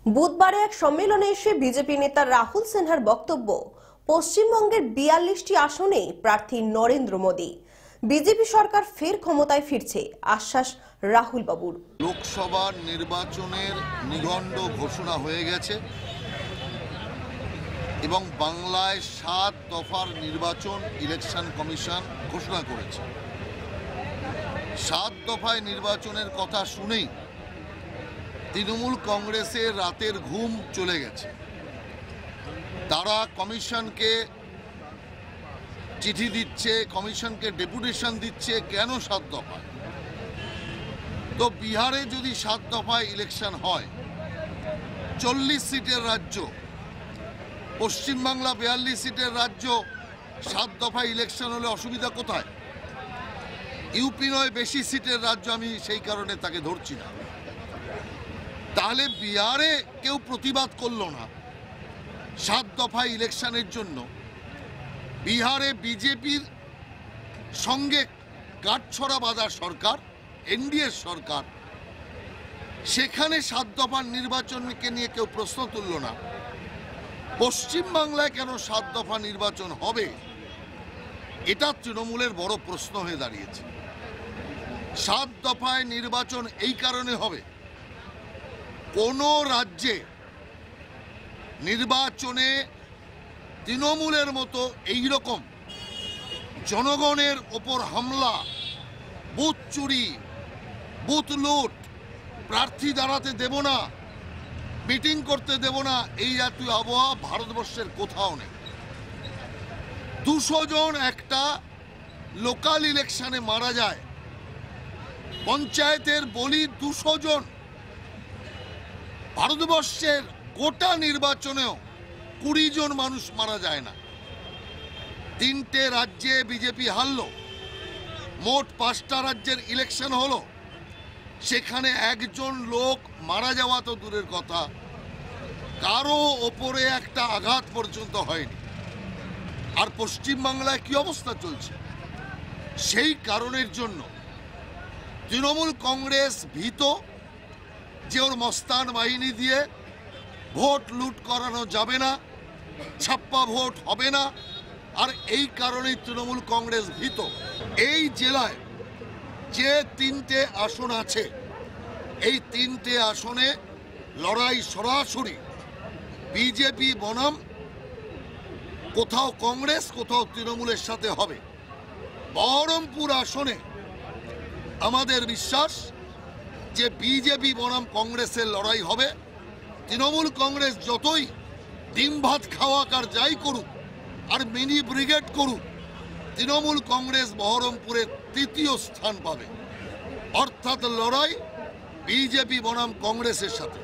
বুধবারে এক সম্মেলনে এসে বিজেপি নেতা রাহুল সিনহার বক্তব্য, পশ্চিমবঙ্গের ৪২টি আসনে প্রার্থী নরেন্দ্র মোদী। বিজেপি সরকার ফের ক্ষমতায় ফিরছে, আশ্বাস রাহুল বাবুর। লোকসভা নির্বাচনের নিগণ্ড ঘোষণা হয়ে গেছে এবং বাংলায় ৭ দফার নির্বাচন ইলেকশন কমিশন ঘোষণা করেছে। ৭ দফায় নির্বাচনের কথা শুনেই তৃণমূল কংগ্রেসের রাতের ঘুম চলে গেছে। তারা কমিশনকে চিঠি দিচ্ছে, কমিশনকে ডেপুটেশন দিচ্ছে, কেন ৭ দফায়? তো বিহারে যদি ৭ দফায় ইলেকশন হয়, ৪০ সিটের রাজ্য, পশ্চিমবাংলা ৪২ সিটের রাজ্য, ৭ দফায় ইলেকশন হলে অসুবিধা কোথায়? ইউপি নয় বেশি সিটের রাজ্য, আমি সেই কারণে তাকে ধরছি না। তাহলে বিহারে কেউ প্রতিবাদ করলো না ৭ দফায় ইলেকশনের জন্য। বিহারে বিজেপির সঙ্গে কাঠছড়া বাঁধা সরকার, এনডিএর সরকার, সেখানে ৭ দফার নির্বাচনকে নিয়ে কেউ প্রশ্ন তুলল না। পশ্চিমবাংলায় কেন ৭ দফা নির্বাচন হবে, এটা তৃণমূলের বড় প্রশ্ন হয়ে দাঁড়িয়েছে। ৭ দফায় নির্বাচন এই কারণে হবে, কোন রাজ্যে নির্বাচনে তৃণমূলের মতো এই রকম জনগণের ওপর হামলা, বুথ চুরি, বুথ লুট, প্রার্থী দাঁড়াতে দেব না, মিটিং করতে দেব না, এই জাতীয় আবহাওয়া ভারতবর্ষের কোথাও নেই। ২০০ জন একটা লোকাল ইলেকশনে মারা যায়, পঞ্চায়েতের বলি ২০০ জন। ভারতবর্ষের গোটা নির্বাচনেও ২০ জন মানুষ মারা যায় না। ৩টে রাজ্যে বিজেপি হারল, মোট ৫টা রাজ্যের ইলেকশন হলো, সেখানে একজন লোক মারা যাওয়া তো দূরের কথা, কারো ওপরে একটা আঘাত পর্যন্ত হয়নি। আর পশ্চিমবাংলায় কি অবস্থা চলছে? সেই কারণের জন্য তৃণমূল কংগ্রেস ভীত যে ওর মস্তান বাহিনী দিয়ে ভোট লুট করানো যাবে না, ছাপ্পা ভোট হবে না। আর এই কারণেই তৃণমূল কংগ্রেস ভীত। এই জেলায় যে ৩টে আসন আছে, এই ৩টে আসনে লড়াই সরাসরি বিজেপি বনাম কোথাও কংগ্রেস, কোথাও তৃণমূলের সাথে হবে। বহরমপুর আসনে আমাদের বিশ্বাস যে বিজেপি বনাম কংগ্রেসের লড়াই হবে। তৃণমূল কংগ্রেস যতই ডিম ভাত খাওয়াক আর যাই করুক আর মিনি ব্রিগেড করুক, তৃণমূল কংগ্রেস বহরমপুরে ৩য় স্থান পাবে। অর্থাৎ লড়াই বিজেপি বনাম কংগ্রেসের সাথে।